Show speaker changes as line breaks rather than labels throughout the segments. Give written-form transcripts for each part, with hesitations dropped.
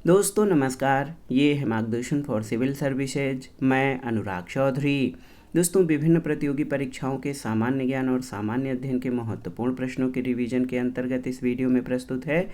दोस्तों नमस्कार, ये है मार्गदर्शन फॉर सिविल सर्विसेज। मैं अनुराग चौधरी। दोस्तों विभिन्न प्रतियोगी परीक्षाओं के सामान्य ज्ञान और सामान्य अध्ययन के महत्वपूर्ण प्रश्नों के रिवीजन के अंतर्गत इस वीडियो में प्रस्तुत है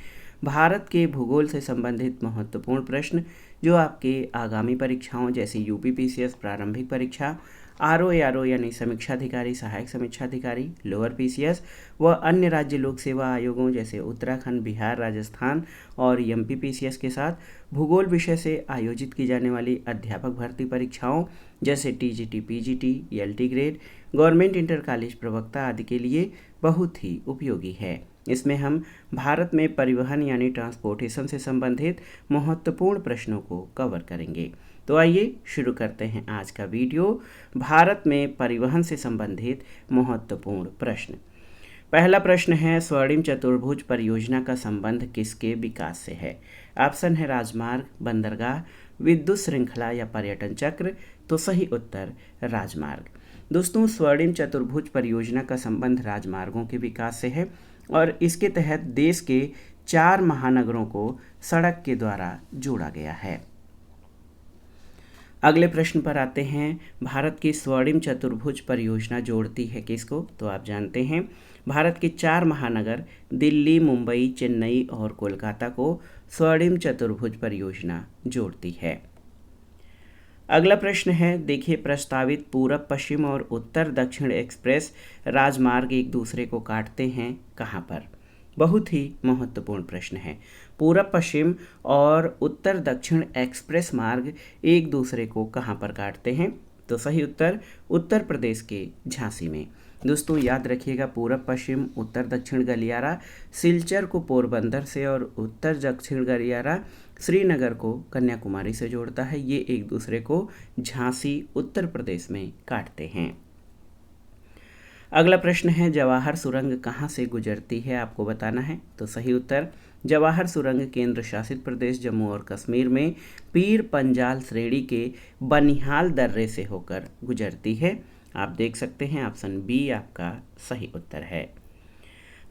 भारत के भूगोल से संबंधित महत्वपूर्ण प्रश्न, जो आपके आगामी परीक्षाओं जैसे यूपीपीसीएस प्रारंभिक परीक्षा, आरओ यानी समीक्षाधिकारी सहायक समीक्षाधिकारी, लोअर पीसीएस व अन्य राज्य लोक सेवा आयोगों जैसे उत्तराखंड, बिहार, राजस्थान और एमपीपीसीएस के साथ भूगोल विषय से आयोजित की जाने वाली अध्यापक भर्ती परीक्षाओं जैसे TGT, PGT, LT grade, government inter college प्रवक्ता आदि के लिए बहुत ही उपयोगी है। इसमें हम भारत में परिवहन यानी ट्रांसपोर्टेशन से संबंधित महत्वपूर्ण प्रश्नों को कवर करेंगे। तो आइए शुरू करते हैं आज का वीडियो। भारत में परिवहन से संबंधित महत्वपूर्ण प्रश्न। पहला प्रश्न है, स्वर्णिम चतुर्भुज परियोजना का संबंध किसके विकास से है? ऑप्शन है राजमार्ग, बंदरगाह, विद्युत श्रृंखला या पर्यटन चक्र। तो सही उत्तर राजमार्ग। दोस्तों स्वर्णिम चतुर्भुज परियोजना का संबंध राजमार्गों के विकास से है और इसके तहत देश के 4 महानगरों को सड़क के द्वारा जोड़ा गया है। अगले प्रश्न पर आते हैं, भारत की स्वर्णिम चतुर्भुज परियोजना जोड़ती है किसको? तो आप जानते हैं भारत के 4 महानगर दिल्ली, मुंबई, चेन्नई और कोलकाता को स्वर्णिम चतुर्भुज परियोजना जोड़ती है। अगला प्रश्न है, देखिए प्रस्तावित पूरब पश्चिम और उत्तर दक्षिण एक्सप्रेस राजमार्ग एक दूसरे को काटते हैं कहाँ पर? बहुत ही महत्वपूर्ण प्रश्न है। पूरब पश्चिम और उत्तर दक्षिण एक्सप्रेस मार्ग एक दूसरे को कहाँ पर काटते हैं? तो सही उत्तर उत्तर प्रदेश के झांसी में। दोस्तों याद रखिएगा, पूरब पश्चिम उत्तर दक्षिण गलियारा सिलचर को पोरबंदर से और उत्तर दक्षिण गलियारा श्रीनगर को कन्याकुमारी से जोड़ता है। ये एक दूसरे को झांसी उत्तर प्रदेश में काटते हैं। अगला प्रश्न है, जवाहर सुरंग कहाँ से गुजरती है? आपको बताना है। तो सही उत्तर जवाहर सुरंग केंद्र शासित प्रदेश जम्मू और कश्मीर में पीर पंजाल श्रेणी के बनिहाल दर्रे से होकर गुजरती है। आप देख सकते हैं ऑप्शन बी आपका सही उत्तर है।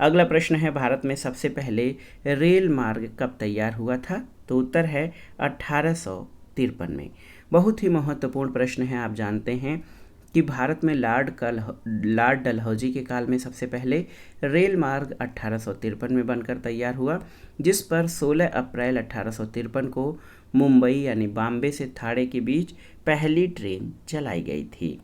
अगला प्रश्न है, भारत में सबसे पहले रेल मार्ग कब तैयार हुआ था? तो उत्तर है 1853 में। बहुत ही महत्वपूर्ण प्रश्न है। आप जानते हैं कि भारत में लॉर्ड डलहौजी के काल में सबसे पहले रेल मार्ग 1853 में बनकर तैयार हुआ, जिस पर 16 अप्रैल 1853 को मुंबई यानी बॉम्बे से थाणे के बीच पहली ट्रेन चलाई गई थी।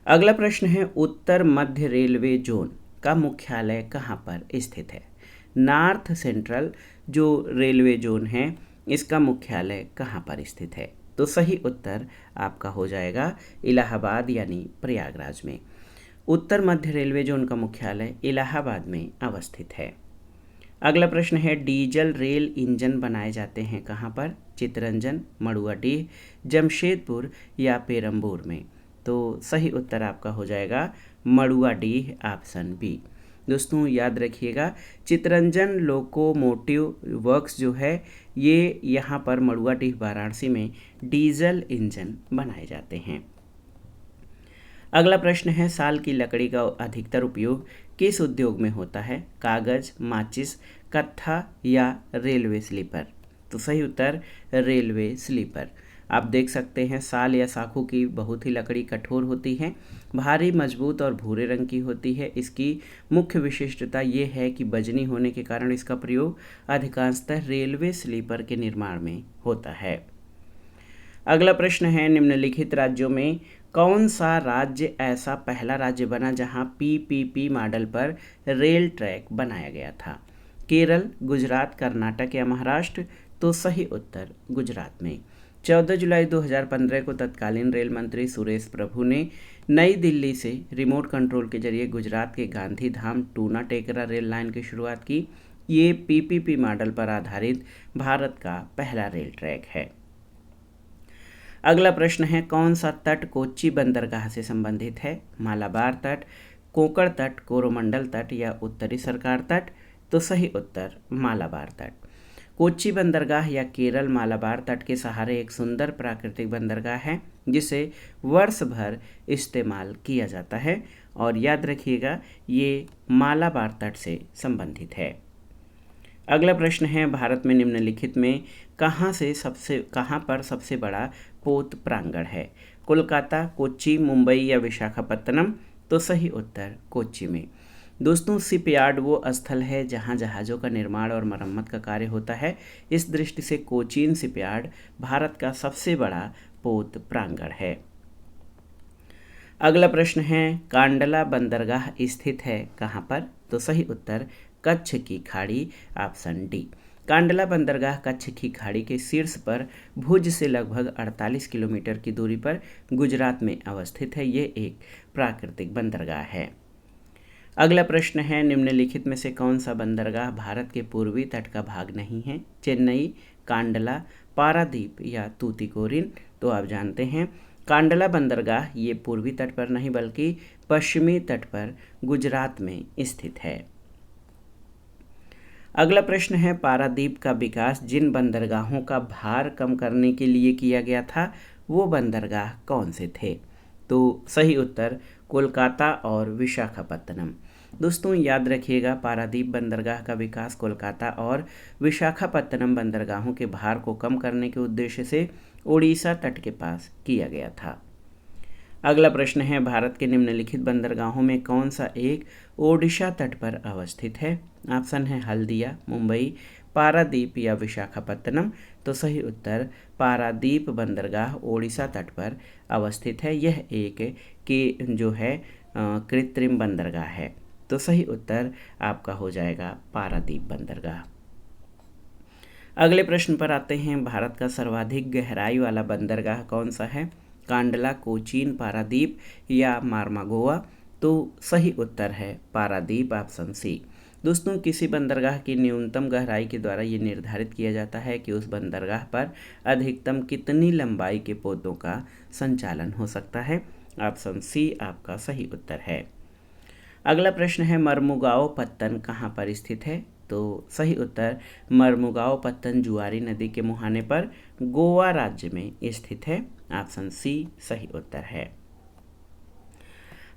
अगला प्रश्न है, उत्तर मध्य रेलवे जोन का मुख्यालय कहाँ पर स्थित है? नॉर्थ सेंट्रल जो रेलवे जोन है इसका मुख्यालय कहाँ पर स्थित है? तो सही उत्तर आपका हो जाएगा इलाहाबाद यानी प्रयागराज में। उत्तर मध्य रेलवे जोन का मुख्यालय इलाहाबाद में अवस्थित है। अगला प्रश्न है, डीजल रेल इंजन बनाए जाते हैं कहाँ पर? चितरंजन, मड़ुआडीह, जमशेदपुर या पेरम्बूर में? तो सही उत्तर आपका हो जाएगा मड़ुआडीह ऑप्शन बी। दोस्तों याद रखिएगा, चितरंजन लोकोमोटिव वर्क्स जो है ये यहाँ पर मड़ुआडीह वाराणसी में डीजल इंजन बनाए जाते हैं। अगला प्रश्न है, साल की लकड़ी का अधिकतर उपयोग किस उद्योग में होता है? कागज, माचिस, कत्था या रेलवे स्लीपर? तो सही उत्तर रेलवे स्लीपर। आप देख सकते हैं साल या साखू की बहुत ही लकड़ी कठोर होती है, भारी, मजबूत और भूरे रंग की होती है। इसकी मुख्य विशिष्टता ये है कि वजनी होने के कारण इसका प्रयोग अधिकांशतः रेलवे स्लीपर के निर्माण में होता है। अगला प्रश्न है, निम्नलिखित राज्यों में कौन सा राज्य ऐसा पहला राज्य बना जहां पीपीपी मॉडल पर रेल ट्रैक बनाया गया था? केरल, गुजरात, कर्नाटक या महाराष्ट्र? तो सही उत्तर गुजरात में। 14 जुलाई 2015 को तत्कालीन रेल मंत्री सुरेश प्रभु ने नई दिल्ली से रिमोट कंट्रोल के जरिए गुजरात के गांधीधाम टूना टेकरा रेल लाइन की शुरुआत की। ये पीपीपी मॉडल पर आधारित भारत का पहला रेल ट्रैक है। अगला प्रश्न है, कौन सा तट कोच्चि बंदरगाह से संबंधित है? मालाबार तट, कोंकण तट, कोरोमंडल तट या उत्तरी सरकार तट? तो सही उत्तर मालाबार तट। कोच्चि बंदरगाह या केरल मालाबार तट के सहारे एक सुंदर प्राकृतिक बंदरगाह है जिसे वर्ष भर इस्तेमाल किया जाता है और याद रखिएगा ये मालाबार तट से संबंधित है। अगला प्रश्न है, भारत में निम्नलिखित में कहाँ पर सबसे बड़ा पोत प्रांगण है? कोलकाता, कोच्चि, मुंबई या विशाखापत्तनम? तो सही उत्तर कोच्चि में। दोस्तों, शिपयार्ड वो स्थल है जहां जहाज़ों का निर्माण और मरम्मत का कार्य होता है। इस दृष्टि से कोचीन शिपयार्ड भारत का सबसे बड़ा पोत प्रांगण है। अगला प्रश्न है, कांडला बंदरगाह स्थित है कहाँ पर? तो सही उत्तर कच्छ की खाड़ी, ऑप्शन डी। कांडला बंदरगाह कच्छ की खाड़ी के शीर्ष पर भुज से लगभग 48 किलोमीटर की दूरी पर गुजरात में अवस्थित है। ये एक प्राकृतिक बंदरगाह है। अगला प्रश्न है, निम्नलिखित में से कौन सा बंदरगाह भारत के पूर्वी तट का भाग नहीं है? चेन्नई, कांडला, पारादीप या तूतीकोरिन? तो आप जानते हैं कांडला बंदरगाह ये पूर्वी तट पर नहीं बल्कि पश्चिमी तट पर गुजरात में स्थित है। अगला प्रश्न है, पारादीप का विकास जिन बंदरगाहों का भार कम करने के लिए किया गया था वो बंदरगाह कौन से थे? तो सही उत्तर कोलकाता और विशाखापत्तनम। दोस्तों, याद रखिएगा, पारादीप बंदरगाह का विकास कोलकाता और विशाखापत्तनम बंदरगाहों के भार को कम करने के उद्देश्य से ओडिशा तट के पास किया गया था। अगला प्रश्न है, भारत के निम्नलिखित बंदरगाहों में कौन सा एक ओडिशा तट पर अवस्थित है? ऑप्शन है हल्दिया, मुंबई, पारादीप या विशाखापत्तनम? तो सही उत्तर पारादीप बंदरगाह ओडिशा तट पर अवस्थित है। यह एक के जो है कृत्रिम बंदरगाह है। तो सही उत्तर आपका हो जाएगा पारादीप बंदरगाह। अगले प्रश्न पर आते हैं, भारत का सर्वाधिक गहराई वाला बंदरगाह कौन सा है? कांडला, कोचीन, पारादीप या मार्मागोवा? तो सही उत्तर है पारादीप, ऑप्शन सी। दोस्तों, किसी बंदरगाह की न्यूनतम गहराई के द्वारा ये निर्धारित किया जाता है कि उस बंदरगाह पर अधिकतम कितनी लंबाई के पोतों का संचालन हो सकता है। ऑप्शन सी आपका सही उत्तर है। अगला प्रश्न है, मर्मुगांव पत्तन कहाँ पर स्थित है? तो सही उत्तर मर्मुगांव पत्तन जुआरी नदी के मुहाने पर गोवा राज्य में स्थित है। ऑप्शन सी सही उत्तर है।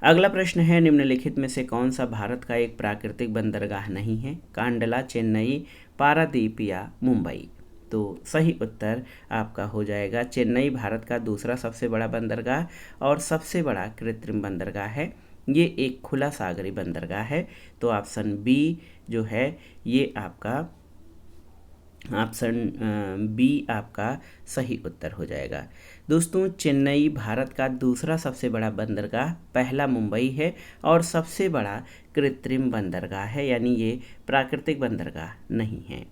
अगला प्रश्न है, निम्नलिखित में से कौन सा भारत का एक प्राकृतिक बंदरगाह नहीं है? कांडला, चेन्नई, पारादीप या मुंबई? तो सही उत्तर आपका हो जाएगा चेन्नई भारत का दूसरा सबसे बड़ा बंदरगाह और सबसे बड़ा कृत्रिम बंदरगाह है। ये एक खुला सागरी बंदरगाह है। तो ऑप्शन बी जो है ये आपका ऑप्शन बी आपका सही उत्तर हो जाएगा। दोस्तों, चेन्नई भारत का दूसरा सबसे बड़ा बंदरगाह, पहला मुंबई है और सबसे बड़ा कृत्रिम बंदरगाह है, यानी ये प्राकृतिक बंदरगाह नहीं है।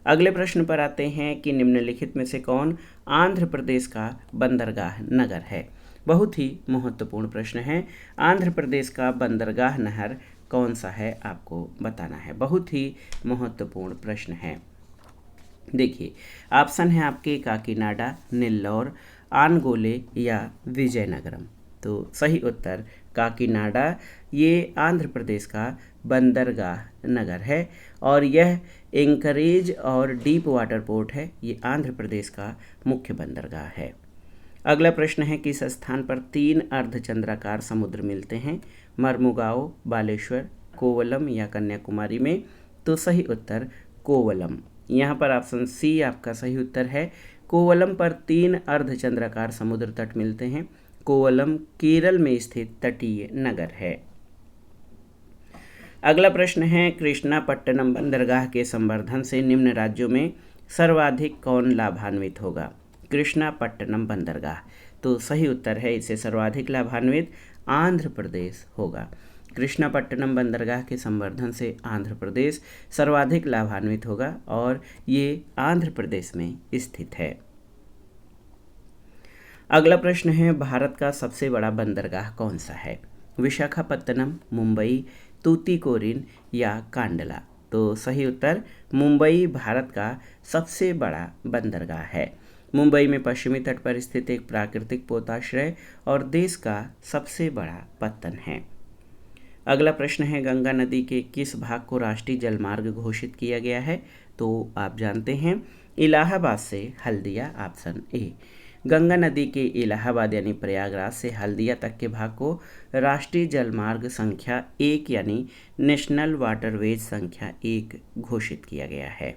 अगले प्रश्न पर आते हैं कि निम्नलिखित में से कौन आंध्र प्रदेश का बंदरगाह नगर है? बहुत ही महत्वपूर्ण प्रश्न है। आंध्र प्रदेश का बंदरगाह नहर कौन सा है आपको बताना है। बहुत ही महत्वपूर्ण प्रश्न है। देखिए, ऑप्शन है आपके काकीनाडा, नेल्लौर, आनगोले या विजयनगरम? तो सही उत्तर काकीनाडा ये आंध्र प्रदेश का बंदरगाह नगर है और यह एंकरेज और डीप वाटर पोर्ट है। ये आंध्र प्रदेश का मुख्य बंदरगाह है। अगला प्रश्न है, किस स्थान पर 3 अर्धचंद्राकार समुद्र मिलते हैं? मर्मुगांव, बालेश्वर, कोवलम या कन्याकुमारी में? तो सही उत्तर कोवलम। यहाँ पर ऑप्शन सी आपका सही उत्तर है। कोवलम पर 3 अर्धचंद्राकार समुद्र तट मिलते हैं। कोवलम केरल में स्थित तटीय नगर है। अगला प्रश्न है, कृष्णापट्टनम बंदरगाह के संवर्धन से निम्न राज्यों में सर्वाधिक कौन लाभान्वित होगा? कृष्णापट्टनम बंदरगाह। तो सही उत्तर है इसे सर्वाधिक लाभान्वित आंध्र प्रदेश होगा। कृष्णापट्टनम बंदरगाह के संवर्धन से आंध्र प्रदेश सर्वाधिक लाभान्वित होगा और ये आंध्र प्रदेश में स्थित है। अगला प्रश्न है, भारत का सबसे बड़ा बंदरगाह कौन सा है? विशाखापत्तनम, मुंबई, तूतीकोरिन या कांडला? तो सही उत्तर मुंबई भारत का सबसे बड़ा बंदरगाह है। मुंबई में पश्चिमी तट पर स्थित एक प्राकृतिक पोताश्रय और देश का सबसे बड़ा पत्तन है। अगला प्रश्न है, गंगा नदी के किस भाग को राष्ट्रीय जलमार्ग घोषित किया गया है? तो आप जानते हैं इलाहाबाद से हल्दिया, ऑप्शन ए। गंगा नदी के इलाहाबाद यानी प्रयागराज से हल्दिया तक के भाग को राष्ट्रीय जलमार्ग संख्या 1 यानी नेशनल वाटरवेज संख्या 1 घोषित किया गया है।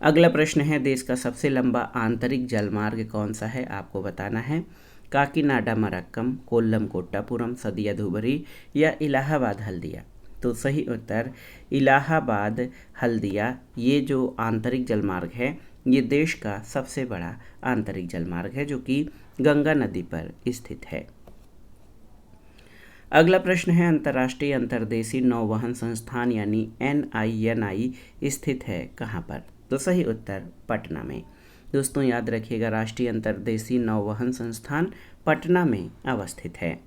अगला प्रश्न है, देश का सबसे लंबा आंतरिक जलमार्ग कौन सा है? आपको बताना है। काकीनाडा मरक्कम, कोल्लम कोट्टापुरम, सदिया धुबरी या इलाहाबाद हल्दिया? तो सही उत्तर इलाहाबाद हल्दिया। ये जो आंतरिक जलमार्ग है ये देश का सबसे बड़ा आंतरिक जलमार्ग है जो कि गंगा नदी पर स्थित है। अगला प्रश्न है, अंतर्राष्ट्रीय अंतर्देशीय नौवहन संस्थान यानी NINI स्थित है कहाँ पर? तो सही उत्तर पटना में। दोस्तों याद रखिएगा, राष्ट्रीय अंतर्देशीय नौवहन संस्थान पटना में अवस्थित है।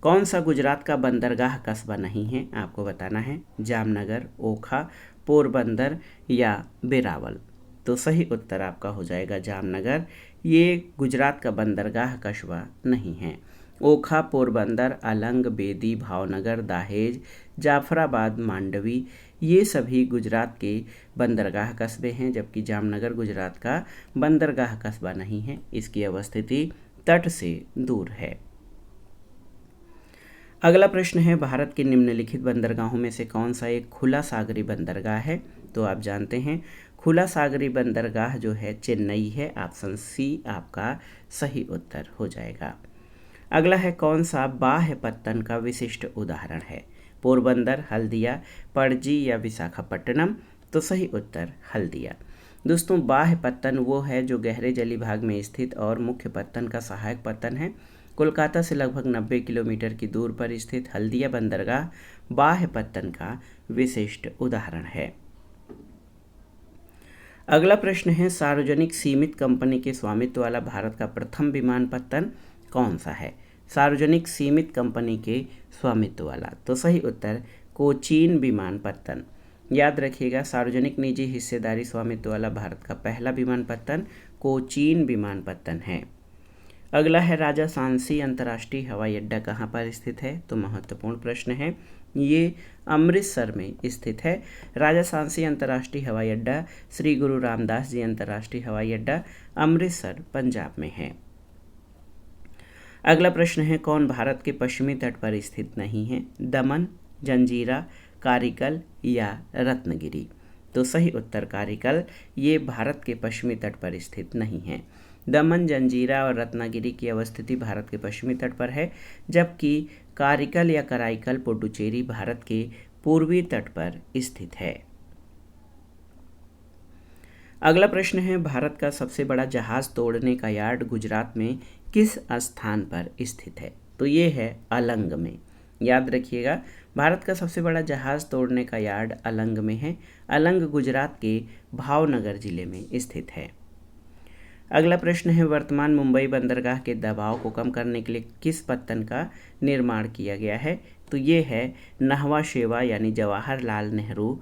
कौन सा गुजरात का बंदरगाह कस्बा नहीं है? आपको बताना है। जामनगर, ओखा, पोरबंदर या वेरावल? तो सही उत्तर आपका हो जाएगा जामनगर। ये गुजरात का बंदरगाह कस्बा नहीं है। ओखा, पोरबंदर, अलंग, बेदी, भावनगर, दाहेज, जाफराबाद, मांडवी ये सभी गुजरात के बंदरगाह कस्बे हैं, जबकि जामनगर गुजरात का बंदरगाह कस्बा नहीं है। इसकी अवस्थिति तट से दूर है। अगला प्रश्न है, भारत के निम्नलिखित बंदरगाहों में से कौन सा एक खुला सागरी बंदरगाह है? तो आप जानते हैं खुला सागरी बंदरगाह जो है चेन्नई है। ऑप्शन सी आपका सही उत्तर हो जाएगा। अगला है, कौन सा बाह्य पत्तन का विशिष्ट उदाहरण है? पोरबंदर, हल्दिया, पणजी या विशाखापट्टनम? तो सही उत्तर हल्दिया। दोस्तों बाह्य पत्तन वो है जो गहरे जली भाग में स्थित और मुख्य पत्तन का सहायक पत्तन है। कोलकाता से लगभग 90 किलोमीटर की दूर पर स्थित हल्दिया बंदरगाह बाह्य पत्तन का विशिष्ट उदाहरण है। अगला प्रश्न है, सार्वजनिक सीमित कंपनी के स्वामित्व वाला भारत का प्रथम विमानपत्तन कौन सा है? सार्वजनिक सीमित कंपनी के स्वामित्व वाला? तो सही उत्तर कोचीन विमानपत्तन। याद रखिएगा, सार्वजनिक निजी हिस्सेदारी स्वामित्व वाला भारत का पहला विमानपत्तन कोचीन विमानपत्तन है। अगला है, राजा सांसी अंतर्राष्ट्रीय हवाई अड्डा कहाँ पर स्थित है? तो महत्वपूर्ण प्रश्न है, ये अमृतसर में स्थित है। राजा सांसी अंतर्राष्ट्रीय हवाई अड्डा श्री गुरु रामदास जी अंतर्राष्ट्रीय हवाई अड्डा अमृतसर पंजाब में है। अगला प्रश्न है, कौन भारत के पश्चिमी तट पर स्थित नहीं है? दमन, जंजीरा, कारिकल या रत्नगिरी? तो सही उत्तर कारिकल। ये भारत के पश्चिमी तट पर स्थित नहीं है। दमन, जंजीरा और रत्नागिरी की अवस्थिति भारत के पश्चिमी तट पर है, जबकि कारिकल या कराईकल पुडुचेरी भारत के पूर्वी तट पर स्थित है। अगला प्रश्न है, भारत का सबसे बड़ा जहाज तोड़ने का यार्ड गुजरात में किस स्थान पर स्थित है? तो ये है अलंग में। याद रखिएगा, भारत का सबसे बड़ा जहाज तोड़ने का यार्ड अलंग में है। अलंग गुजरात के भावनगर जिले में स्थित है। अगला प्रश्न है, वर्तमान मुंबई बंदरगाह के दबाव को कम करने के लिए किस पत्तन का निर्माण किया गया है? तो ये है नहवा शेवा यानी जवाहरलाल नेहरू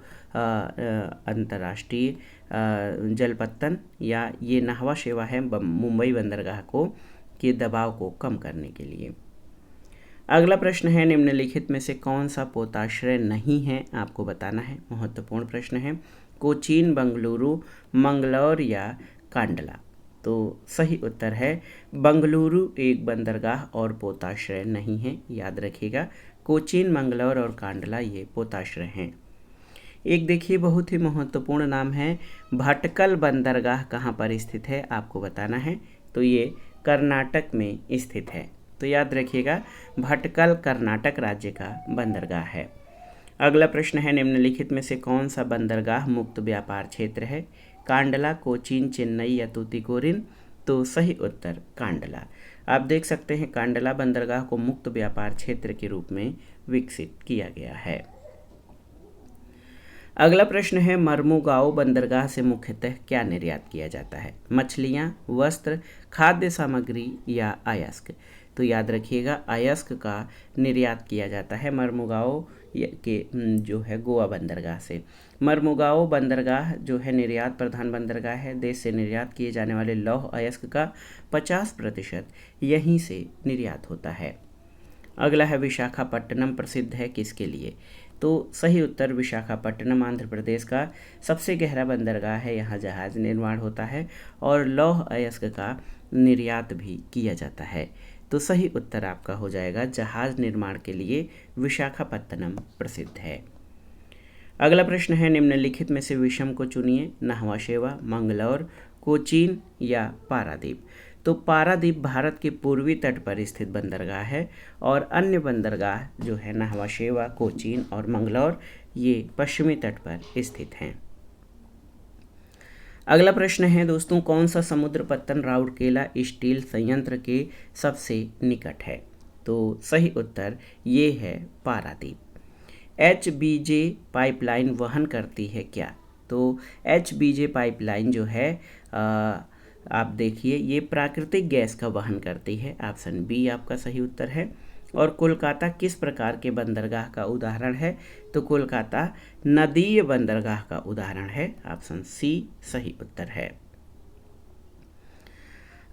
अंतर्राष्ट्रीय जलपत्तन, या ये नहवा शेवा है मुंबई बंदरगाह को के दबाव को कम करने के लिए। अगला प्रश्न है, निम्नलिखित में से कौन सा पोताश्रय नहीं है? आपको बताना है। महत्वपूर्ण प्रश्न है, कोचीन, बंगलुरु, मंगलौर या कांडला? तो सही उत्तर है बंगलुरु एक बंदरगाह और पोताश्रय नहीं है। याद रखिएगा, कोचीन, मंगलौर और कांडला ये पोताश्रय हैं। एक देखिए बहुत ही महत्वपूर्ण नाम है, भटकल बंदरगाह कहाँ पर स्थित है? आपको बताना है। तो ये कर्नाटक में स्थित है। तो याद रखिएगा, भटकल कर्नाटक राज्य का बंदरगाह है। अगला प्रश्न है, निम्नलिखित में से कौन सा बंदरगाह मुक्त व्यापार क्षेत्र है? कांडला, कोचीन, चेन्नई या तूतीकोरिन? तो सही उत्तर कांडला। आप देख सकते हैं कांडला बंदरगाह को मुक्त व्यापार क्षेत्र के रूप में विकसित किया गया है। अगला प्रश्न है, मर्मुगांव बंदरगाह से मुख्यतः क्या निर्यात किया जाता है? मछलियाँ, वस्त्र, खाद्य सामग्री या अयस्क? तो याद रखिएगा, अयस्क का निर्यात किया जाता है मर्मुगांव के जो है गोवा बंदरगाह से। मर्मुगांव बंदरगाह जो है निर्यात प्रधान बंदरगाह है। देश से निर्यात किए जाने वाले लौह अयस्क का 50% यहीं से निर्यात होता है। अगला है, विशाखापट्टनम प्रसिद्ध है किसके लिए? तो सही उत्तर विशाखापट्टनम आंध्र प्रदेश का सबसे गहरा बंदरगाह है। यहाँ जहाज़ निर्माण होता है और लौह अयस्क का निर्यात भी किया जाता है। तो सही उत्तर आपका हो जाएगा जहाज़ निर्माण के लिए विशाखापट्टनम प्रसिद्ध है। अगला प्रश्न है निम्नलिखित में से विषम को चुनिए, न्हावा शेवा, मंगलौर, कोचीन या पारादीप। तो पारादीप भारत के पूर्वी तट पर स्थित बंदरगाह है और अन्य बंदरगाह जो है न्हावा शेवा, कोचीन और मंगलौर ये पश्चिमी तट पर स्थित हैं। अगला प्रश्न है दोस्तों, कौन सा समुद्र पत्तन राउरकेला स्टील संयंत्र के सबसे निकट है? तो सही उत्तर ये है पारादीप। HBJ पाइपलाइन वहन करती है क्या? तो HBJ पाइपलाइन जो है आप देखिए ये प्राकृतिक गैस का वहन करती है। ऑप्शन बी आपका सही उत्तर है। और कोलकाता किस प्रकार के बंदरगाह का उदाहरण है? तो कोलकाता नदीय बंदरगाह का उदाहरण है। ऑप्शन सी सही उत्तर है।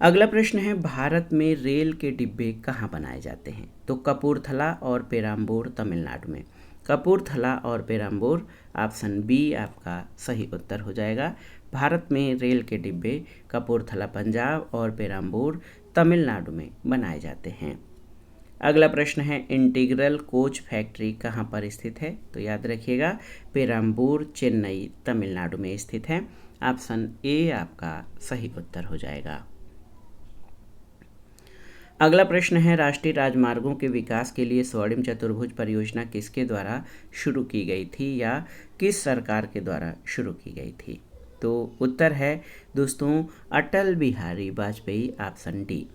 अगला प्रश्न है भारत में रेल के डिब्बे कहाँ बनाए जाते हैं? तो कपूरथला और पेराम्बूर तमिलनाडु में। कपूरथला और पेराम्बूर ऑप्शन बी आपका सही उत्तर हो जाएगा। भारत में रेल के डिब्बे कपूरथला पंजाब और पेराम्बूर तमिलनाडु में बनाए जाते हैं। अगला प्रश्न है इंटीग्रल कोच फैक्ट्री कहाँ पर स्थित है? तो याद रखिएगा पेराम्बूर चेन्नई तमिलनाडु में स्थित है। ऑप्शन ए आपका सही उत्तर हो जाएगा। अगला प्रश्न है राष्ट्रीय राजमार्गों के विकास के लिए स्वर्णिम चतुर्भुज परियोजना किसके द्वारा शुरू की गई थी या किस सरकार के द्वारा शुरू की गई थी? तो उत्तर है दोस्तों अटल बिहारी वाजपेयी, ऑप्शन डी।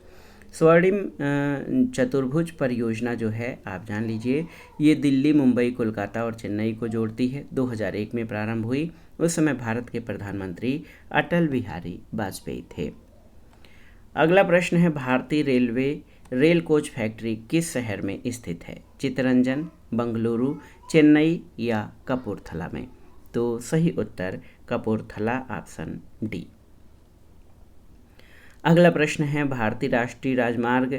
स्वर्णिम चतुर्भुज परियोजना जो है आप जान लीजिए ये दिल्ली, मुंबई, कोलकाता और चेन्नई को जोड़ती है। 2001 में प्रारंभ हुई। उस समय भारत के प्रधानमंत्री अटल बिहारी वाजपेयी थे। अगला प्रश्न है भारतीय रेलवे रेल कोच फैक्ट्री किस शहर में स्थित है? चित्तरंजन, बंगलुरु, चेन्नई या कपूरथला में? तो सही उत्तर कपूरथला, ऑप्शन डी। अगला प्रश्न है भारतीय राष्ट्रीय राजमार्ग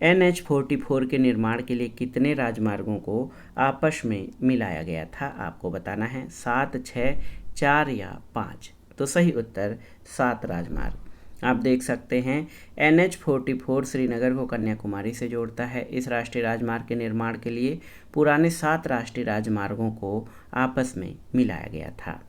NH-44 के निर्माण के लिए कितने राजमार्गों को आपस में मिलाया गया था? आपको बताना है 7, 6, 4 या 5। तो सही उत्तर 7 राजमार्ग। आप देख सकते हैं NH-44 श्रीनगर को कन्याकुमारी से जोड़ता है। इस राष्ट्रीय राजमार्ग के निर्माण के लिए पुराने 7 राष्ट्रीय राजमार्गों को आपस में मिलाया गया था।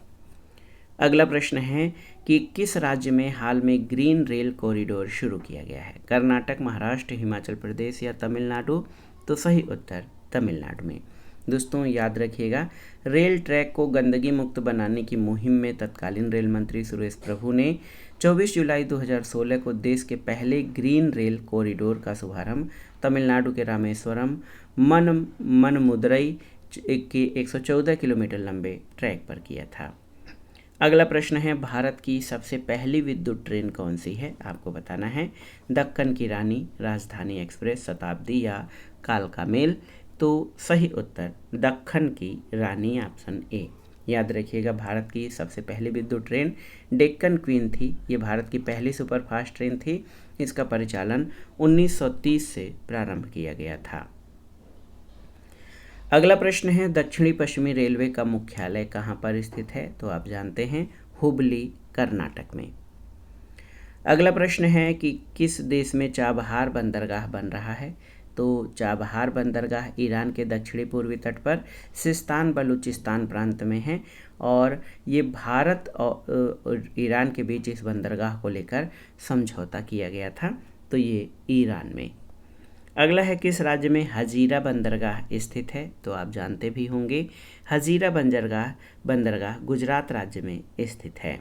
अगला प्रश्न है कि किस राज्य में हाल में ग्रीन रेल कॉरिडोर शुरू किया गया है? कर्नाटक, महाराष्ट्र, हिमाचल प्रदेश या तमिलनाडु? तो सही उत्तर तमिलनाडु में। दोस्तों याद रखिएगा रेल ट्रैक को गंदगी मुक्त बनाने की मुहिम में तत्कालीन रेल मंत्री सुरेश प्रभु ने 24 जुलाई 2016 को देश के पहले ग्रीन रेल कॉरिडोर का शुभारंभ तमिलनाडु के रामेश्वरम मनमुदरई के 114 किलोमीटर लंबे ट्रैक पर किया था। अगला प्रश्न है भारत की सबसे पहली विद्युत ट्रेन कौन सी है? आपको बताना है दक्कन की रानी, राजधानी एक्सप्रेस, शताब्दी या कालका मेल? तो सही उत्तर दक्कन की रानी, ऑप्शन ए। याद रखिएगा भारत की सबसे पहली विद्युत ट्रेन डेक्कन क्वीन थी। ये भारत की पहली सुपरफास्ट ट्रेन थी। इसका परिचालन 1930 से प्रारंभ किया गया था। अगला प्रश्न है दक्षिणी पश्चिमी रेलवे का मुख्यालय कहाँ पर स्थित है? तो आप जानते हैं हुबली, कर्नाटक में। अगला प्रश्न है कि किस देश में चाबहार बंदरगाह बन रहा है? तो चाबहार बंदरगाह ईरान के दक्षिणी पूर्वी तट पर सिस्तान बलूचिस्तान प्रांत में है और ये भारत और ईरान के बीच इस बंदरगाह को लेकर समझौता किया गया था। तो ये ईरान में। अगला है किस राज्य में हजीरा बंदरगाह स्थित है? तो आप जानते भी होंगे हजीरा बंदरगाह गुजरात राज्य में स्थित है।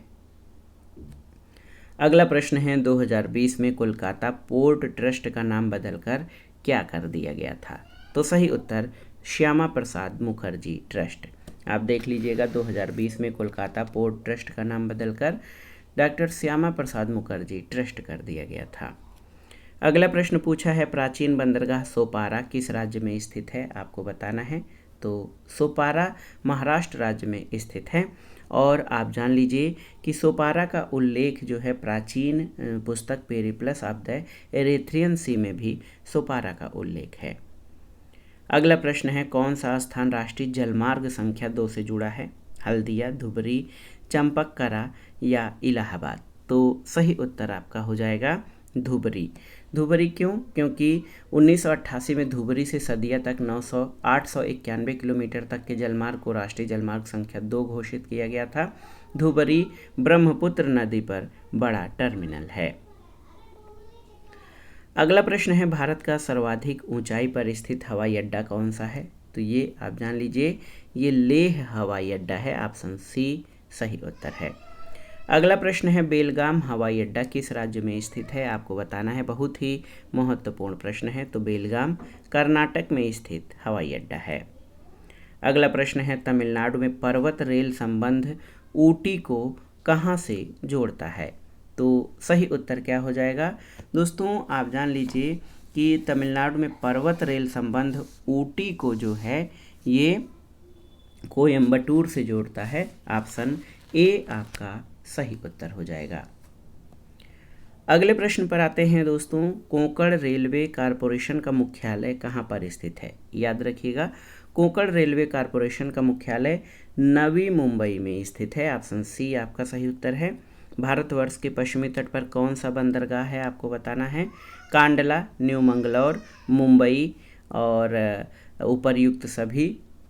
अगला प्रश्न है 2020 में कोलकाता पोर्ट ट्रस्ट का नाम बदलकर क्या कर दिया गया था? तो सही उत्तर श्यामा प्रसाद मुखर्जी ट्रस्ट। आप देख लीजिएगा 2020 में कोलकाता पोर्ट ट्रस्ट का नाम बदलकर डॉक्टर श्यामा प्रसाद मुखर्जी ट्रस्ट कर दिया गया था। अगला प्रश्न पूछा है प्राचीन बंदरगाह सोपारा किस राज्य में स्थित है? आपको बताना है। तो सोपारा महाराष्ट्र राज्य में स्थित है और आप जान लीजिए कि सोपारा का उल्लेख जो है प्राचीन पुस्तक पेरिप्लस ऑफ द एरिथ्रियन सी में भी सोपारा का उल्लेख है। अगला प्रश्न है कौन सा स्थान राष्ट्रीय जलमार्ग संख्या 2 से जुड़ा है? हल्दिया, धुबरी, चंपककरा या इलाहाबाद। तो सही उत्तर आपका हो जाएगा धुबरी। धुबरी क्यों? क्योंकि 1988 में धुबरी से सदिया तक 891 किलोमीटर तक के जलमार्ग को राष्ट्रीय जलमार्ग संख्या 2 घोषित किया गया था। धुबरी ब्रह्मपुत्र नदी पर बड़ा टर्मिनल है। अगला प्रश्न है भारत का सर्वाधिक ऊंचाई पर स्थित हवाई अड्डा कौन सा है? तो ये आप जान लीजिए, ये लेह हवाई अड्डा है। ऑप्शन सी सही उत्तर है। अगला प्रश्न है बेलगाम हवाई अड्डा किस राज्य में स्थित है? आपको बताना है। बहुत ही महत्वपूर्ण प्रश्न है। तो बेलगाम कर्नाटक में स्थित हवाई अड्डा है। अगला प्रश्न है तमिलनाडु में पर्वत रेल संबंध ऊटी को कहाँ से जोड़ता है? तो सही उत्तर क्या हो जाएगा? दोस्तों आप जान लीजिए कि तमिलनाडु में पर्वत रेल संबंध ऊटी को जो है ये कोयम्बटूर से जोड़ता है। ऑप्शन ए आपका सही उत्तर हो जाएगा। अगले प्रश्न पर आते हैं दोस्तों, कोंकण रेलवे कारपोरेशन का मुख्यालय कहाँ पर स्थित है? याद रखिएगा, कोंकण रेलवे कारपोरेशन का मुख्यालय नवी मुंबई में स्थित है। ऑप्शन सी आपका सही उत्तर है। भारतवर्ष के पश्चिमी तट पर कौन सा बंदरगाह है? आपको बताना है। कांडला, न्यू मंगलौर, मुंबई और उपर्युक्त सभी।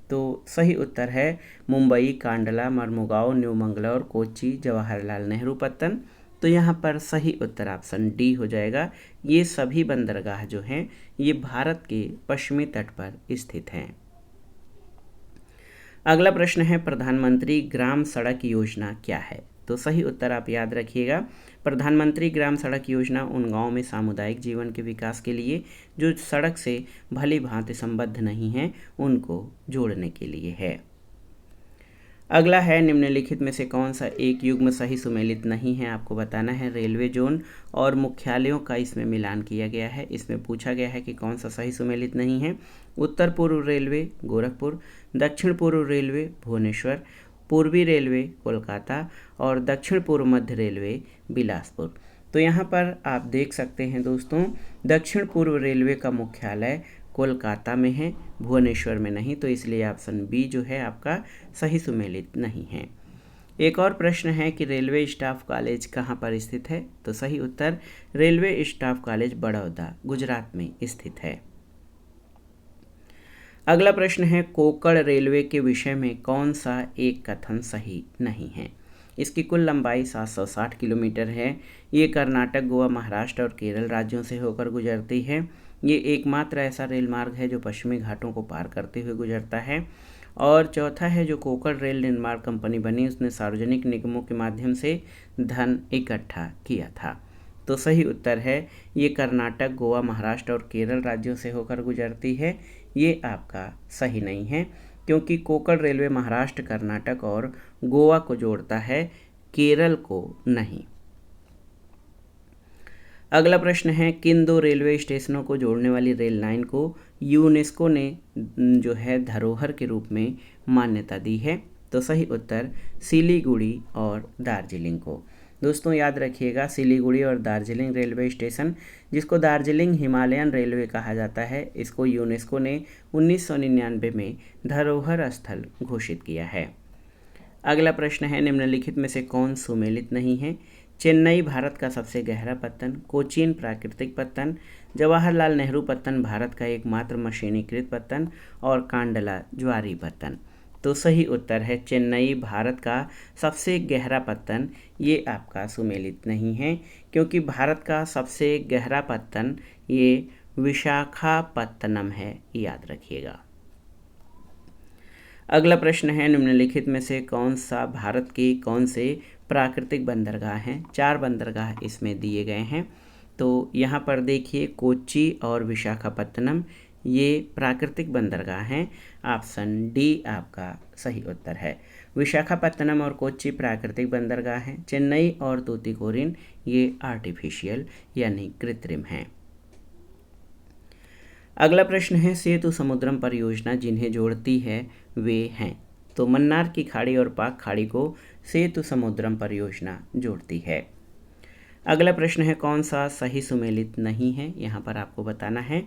तो सही उत्तर है मुंबई, कांडला, मर्मुगांव, न्यू मंगलौर, कोच्चि, जवाहरलाल नेहरू पत्तन। तो यहाँ पर सही उत्तर ऑप्शन डी हो जाएगा। ये सभी बंदरगाह जो हैं ये भारत के पश्चिमी तट पर स्थित हैं। अगला प्रश्न है प्रधानमंत्री ग्राम सड़क योजना क्या है? तो सही उत्तर आप याद रखिएगा, प्रधानमंत्री ग्राम सड़क योजना उन गांव में सामुदायिक जीवन के विकास के लिए जो सड़क से भली भांति संबद्ध नहीं हैं उनको जोड़ने के लिए है। अगला है निम्नलिखित में से कौन सा एक युग्म सही सुमेलित नहीं है? आपको बताना है। रेलवे जोन और मुख्यालयों का इसमें मिलान किया गया है। इसमें पूछा गया है कि कौन सा सही सुमेलित नहीं है। उत्तर पूर्व रेलवे गोरखपुर, दक्षिण पूर्व रेलवे भुवनेश्वर, पूर्वी रेलवे कोलकाता और दक्षिण पूर्व मध्य रेलवे बिलासपुर। तो यहाँ पर आप देख सकते हैं दोस्तों, दक्षिण पूर्व रेलवे का मुख्यालय कोलकाता में है, भुवनेश्वर में नहीं। तो इसलिए ऑप्शन बी जो है आपका सही सुमेलित नहीं है। एक और प्रश्न है कि रेलवे स्टाफ कॉलेज कहाँ पर स्थित है? तो सही उत्तर railway staff college Baroda Gujarat में स्थित है। अगला प्रश्न है कोंकण रेलवे के विषय में कौन सा एक कथन सही नहीं है? इसकी कुल लंबाई 760 किलोमीटर है। ये कर्नाटक, गोवा, महाराष्ट्र और केरल राज्यों से होकर गुजरती है। ये एकमात्र ऐसा रेल मार्ग है जो पश्चिमी घाटों को पार करते हुए गुजरता है। और चौथा है जो कोंकण रेल निर्माण कंपनी बनी उसने सार्वजनिक निगमों के माध्यम से धन इकट्ठा किया था। तो सही उत्तर है ये कर्नाटक, गोवा, महाराष्ट्र और केरल राज्यों से होकर गुजरती है। ये आपका सही नहीं है क्योंकि कोंकण रेलवे महाराष्ट्र, कर्नाटक और गोवा को जोड़ता है, केरल को नहीं। अगला प्रश्न है किन दो रेलवे स्टेशनों को जोड़ने वाली रेल लाइन को यूनेस्को ने जो है धरोहर के रूप में मान्यता दी है? तो सही उत्तर सिलीगुड़ी और दार्जिलिंग को। दोस्तों याद रखिएगा, सिलीगुड़ी और दार्जिलिंग रेलवे स्टेशन, जिसको दार्जिलिंग हिमालयन रेलवे कहा जाता है, इसको यूनेस्को ने 1999 में धरोहर स्थल घोषित किया है। अगला प्रश्न है निम्नलिखित में से कौन सुमेलित नहीं है? चेन्नई भारत का सबसे गहरा पत्तन, कोचीन प्राकृतिक पत्तन, जवाहरलाल नेहरू पत्तन भारत का एकमात्र मशीनीकृत पत्तन और कांडला ज्वारी पत्तन। तो सही उत्तर है चेन्नई भारत का सबसे गहरा पत्तन। ये आपका सुमेलित नहीं है क्योंकि भारत का सबसे गहरा पत्तन ये विशाखापत्तनम है, याद रखिएगा। अगला प्रश्न है निम्नलिखित में से कौन सा भारत के कौन से प्राकृतिक बंदरगाह हैं? 4 बंदरगाह इसमें दिए गए हैं। तो यहाँ पर देखिए कोच्चि और विशाखापत्तनम ये प्राकृतिक बंदरगाह हैं। ऑप्शन डी आपका सही उत्तर है। विशाखापत्तनम और कोच्चि प्राकृतिक बंदरगाह हैं। चेन्नई और तूतीकोरिन ये आर्टिफिशियल यानी कृत्रिम हैं। अगला प्रश्न है सेतु समुद्रम परियोजना जिन्हें जोड़ती है वे हैं? तो मन्नार की खाड़ी और पाक खाड़ी को सेतु समुद्रम परियोजना जोड़ती है। अगला प्रश्न है कौन सा सही सुमेलित नहीं है? यहाँ पर आपको बताना है।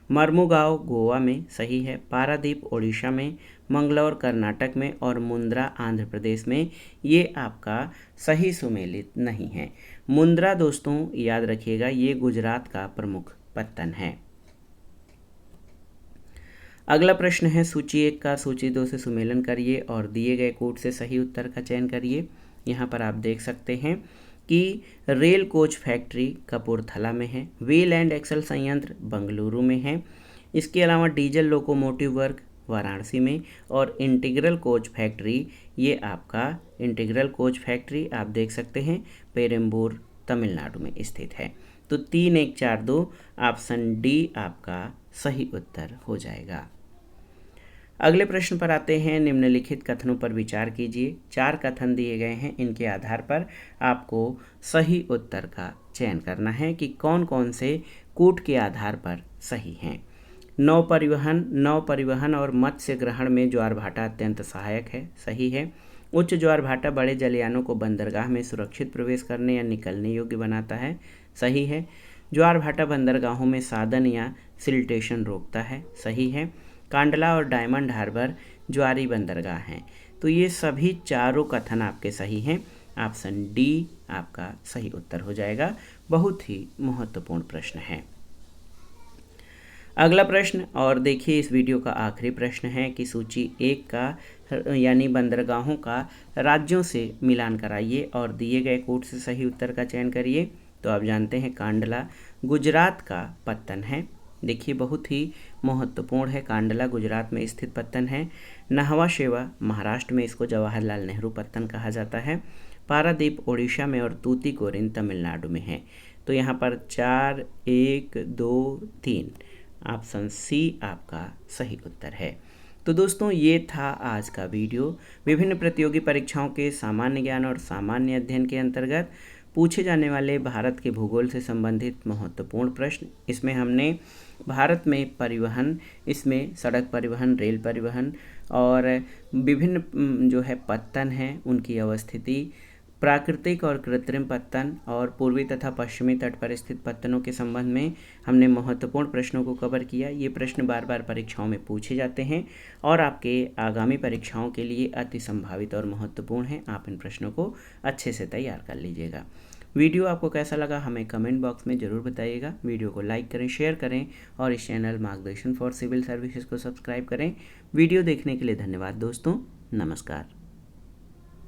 मर्मुगांव गोवा में सही है, पारादीप ओडिशा में, मंगलौर कर्नाटक में और मुंद्रा आंध्र प्रदेश में। ये आपका सही सुमेलित नहीं है। मुंद्रा दोस्तों याद रखिएगा, ये गुजरात का प्रमुख पत्तन है। अगला प्रश्न है सूची 1 का सूची 2 से सुमेलन करिए और दिए गए कोड से सही उत्तर का चयन करिए। यहाँ पर आप देख सकते हैं कि रेल कोच फैक्ट्री कपूरथला में है, व्हील एंड एक्सल संयंत्र बंगलुरु में है, इसके अलावा डीजल लोकोमोटिव वर्क वाराणसी में, और इंटीग्रल कोच फैक्ट्री, ये आपका इंटीग्रल कोच फैक्ट्री आप देख सकते हैं पेरम्बूर तमिलनाडु में स्थित है। तो 3, 1, 4, 2 ऑप्शन डी आपका सही उत्तर हो जाएगा। अगले प्रश्न पर आते हैं। निम्नलिखित कथनों पर विचार कीजिए। 4 कथन दिए गए हैं, इनके आधार पर आपको सही उत्तर का चयन करना है कि कौन कौन से कूट के आधार पर सही हैं। नौ परिवहन और मत्स्य ग्रहण में ज्वारभाटा अत्यंत सहायक है, सही है। उच्च ज्वारभाटा बड़े जलयानों को बंदरगाह में सुरक्षित प्रवेश करने या निकलने योग्य बनाता है, सही है। ज्वारभाटा बंदरगाहों में साधन या सिल्टेशन रोकता है, सही है। कांडला और डायमंड हार्बर ज्वारी बंदरगाह हैं। तो ये सभी चारों कथन आपके सही हैं। ऑप्शन डी आपका सही उत्तर हो जाएगा। बहुत ही महत्वपूर्ण प्रश्न है। अगला प्रश्न, और देखिए इस वीडियो का आखिरी प्रश्न है कि सूची 1 का यानी बंदरगाहों का राज्यों से मिलान कराइए और दिए गए कोड से सही उत्तर का चयन करिए। तो आप जानते हैं कांडला गुजरात का पत्तन है। देखिए बहुत ही महत्वपूर्ण है, कांडला गुजरात में स्थित पत्तन है। नाहवा शेवा महाराष्ट्र में, इसको जवाहरलाल नेहरू पत्तन कहा जाता है। पारादीप ओडिशा में और तूतीकोरिन तमिलनाडु में है। तो यहाँ पर 4, 1, 2, 3 ऑप्शन सी आपका सही उत्तर है। तो दोस्तों ये था आज का वीडियो। विभिन्न प्रतियोगी परीक्षाओं के सामान्य ज्ञान और सामान्य अध्ययन के अंतर्गत पूछे जाने वाले भारत के भूगोल से संबंधित महत्वपूर्ण प्रश्न। इसमें हमने भारत में परिवहन, इसमें सड़क परिवहन, रेल परिवहन और विभिन्न जो है पत्तन हैं उनकी अवस्थिति, प्राकृतिक और कृत्रिम पत्तन और पूर्वी तथा पश्चिमी तट पर स्थित पत्तनों के संबंध में हमने महत्वपूर्ण प्रश्नों को कवर किया। ये प्रश्न बार बार परीक्षाओं में पूछे जाते हैं और आपके आगामी परीक्षाओं के लिए अति संभावित और महत्वपूर्ण हैं। आप इन प्रश्नों को अच्छे से तैयार कर लीजिएगा। वीडियो आपको कैसा लगा हमें कमेंट बॉक्स में ज़रूर बताइएगा। वीडियो को लाइक करें, शेयर करें और इस चैनल मार्गदर्शन फॉर सिविल सर्विसेज को सब्सक्राइब करें। वीडियो देखने के लिए धन्यवाद दोस्तों। नमस्कार।